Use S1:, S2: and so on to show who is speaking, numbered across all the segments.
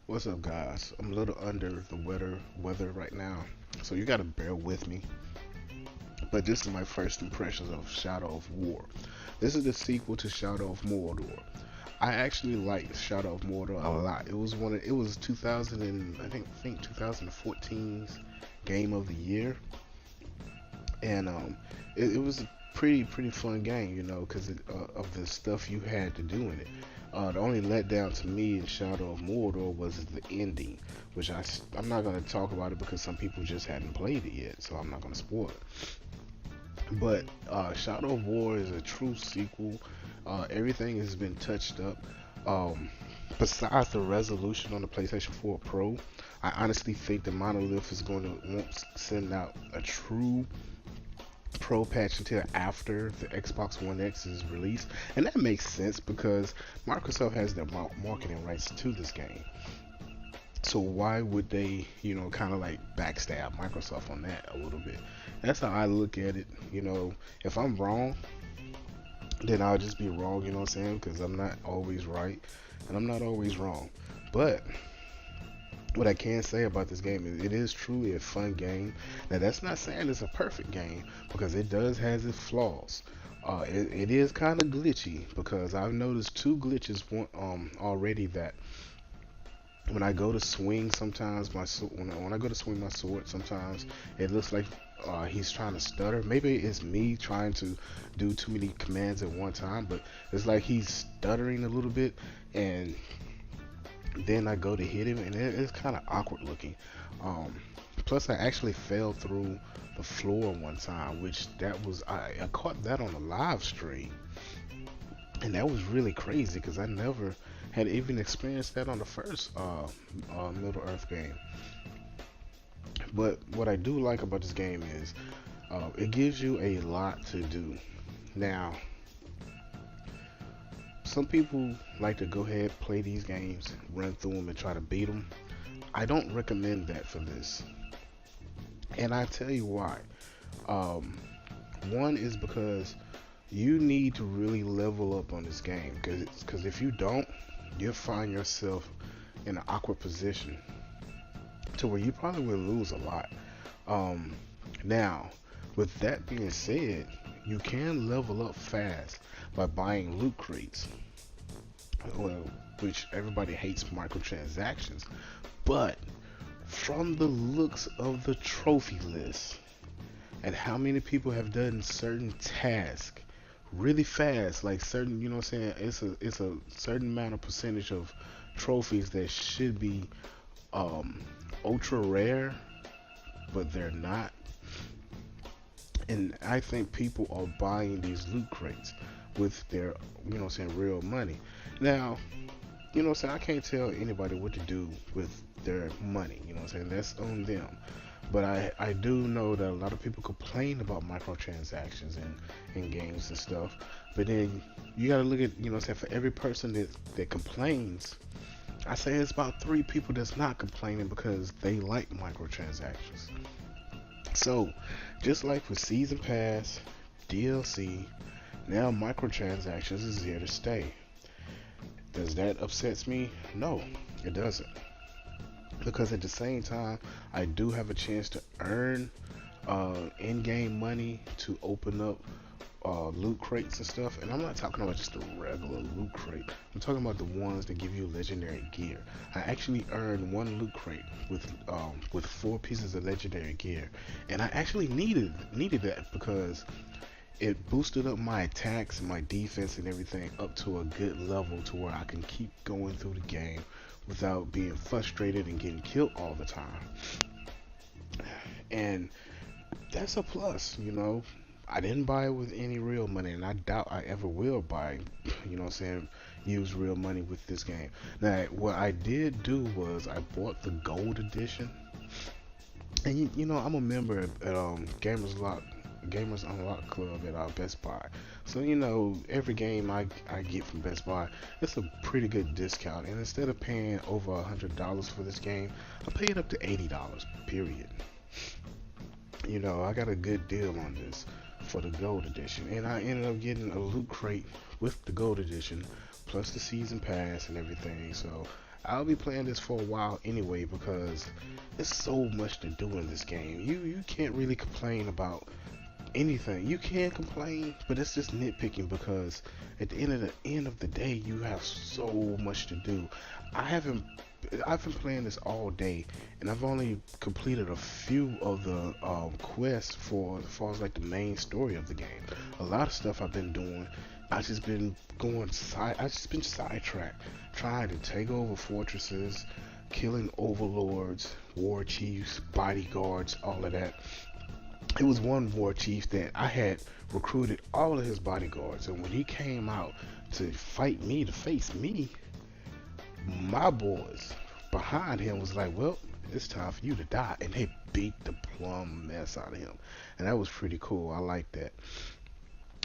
S1: What's up, guys? I'm a little under the weather right now, so you gotta bear with me. But this is my first impressions of Shadow of War. This is the sequel to Shadow of Mordor. I actually liked Shadow of Mordor a lot. It was 2000 and I think 2014's game of the year, and it was a pretty fun game, because of the stuff you had to do in it. The only letdown to me in Shadow of Mordor was the ending, which I'm not going to talk about it because some people just hadn't played it yet, so I'm not going to spoil it. But Shadow of War is a true sequel. Everything has been touched up. Um, Besides the resolution on the PlayStation 4 Pro, I honestly think the Monolith is going to won't send out a true Pro patch until after the Xbox One X is released, and that makes sense because Microsoft has their marketing rights to this game. So why would they, kind of like backstab Microsoft on that a little bit? That's how I look at it. If I'm wrong, then I'll just be wrong. You know what I'm saying? Because I'm not always right, and I'm not always wrong. But what I can say about this game is it is truly a fun game. Now that's not saying it's a perfect game because it does has its flaws. It is kind of glitchy because I've noticed two glitches already that when I go to swing sometimes when I go to swing my sword sometimes it looks like he's trying to stutter. Maybe it's me trying to do too many commands at one time, but it's like he's stuttering a little bit, and then I go to hit him, and it's kind of awkward looking. Um, Plus, I actually fell through the floor one time, which I caught that on a live stream, and that was really crazy because I never had even experienced that on the first Middle Earth game. But what I do like about this game is it gives you a lot to do. Now, some people like to go ahead, play these games, run through them, and try to beat them. I don't recommend that for this, and I tell you why. Um, One is because you need to really level up on this game, because if you don't, you'll find yourself in an awkward position to where you probably will lose a lot. Um, Now, with that being said, you can level up fast by buying loot crates, well, which everybody hates microtransactions, but from the looks of the trophy list and how many people have done certain tasks really fast, like certain, you know what I'm saying, it's a certain amount of percentage of trophies that should be um ultra rare, but they're not. And I think people are buying these loot crates with their, real money. Now, I can't tell anybody what to do with their money, that's on them. But I do know that a lot of people complain about microtransactions in games and stuff. But then you gotta look at, for every person that complains, I say it's about three people that's not complaining because they like microtransactions. So, just like with Season Pass, DLC, now microtransactions is here to stay. Does that upsets me? No, it doesn't. Because at the same time, I do have a chance to earn in-game money to open up loot crates and stuff. And I'm not talking about just a regular loot crate. I'm talking about the ones that give you legendary gear. I actually earned one loot crate with 4 pieces of legendary gear, and I actually needed that because it boosted up my attacks and my defense and everything up to a good level to where I can keep going through the game without being frustrated and getting killed all the time. And that's a plus. I didn't buy it with any real money, and I doubt I ever will buy, use real money with this game. Now, what I did do was I bought the gold edition, and I'm a member at Gamers Unlock Club at our Best Buy. So every game I get from Best Buy, it's a pretty good discount. And instead of paying over $100 for this game, I paid up to $80. Period. I got a good deal on this for the gold edition, and I ended up getting a loot crate with the gold edition plus the season pass and everything. So I'll be playing this for a while anyway because there's so much to do in this game. You can't really complain about anything. You can complain, but it's just nitpicking because at the end of the day, you have so much to do. I haven't. I've been playing this all day, and I've only completed a few of the quests for as far as like the main story of the game. A lot of stuff I've been doing, I just been sidetracked, trying to take over fortresses, killing overlords, war chiefs, bodyguards, all of that. It was one war chief that I had recruited all of his bodyguards, and when he came out to fight me, to face me, my boys behind him was like, well, it's time for you to die, and they beat the plumb mess out of him, and that was pretty cool. I like that.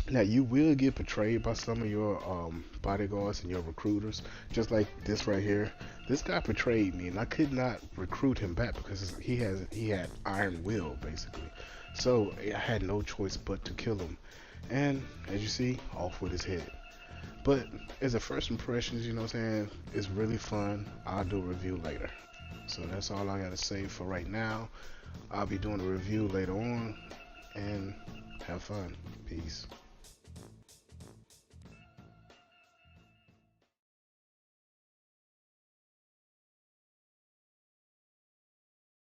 S1: Now you will get betrayed by some of your bodyguards and your recruiters, just like this right here. This guy betrayed me, and I could not recruit him back because he had iron will basically. So I had no choice but to kill him, and as you see, off with his head. But as a first impressions, you know what I'm saying, it's really fun. I'll do a review later. So that's all I gotta say for right now. I'll be doing a review later on, and have fun. Peace.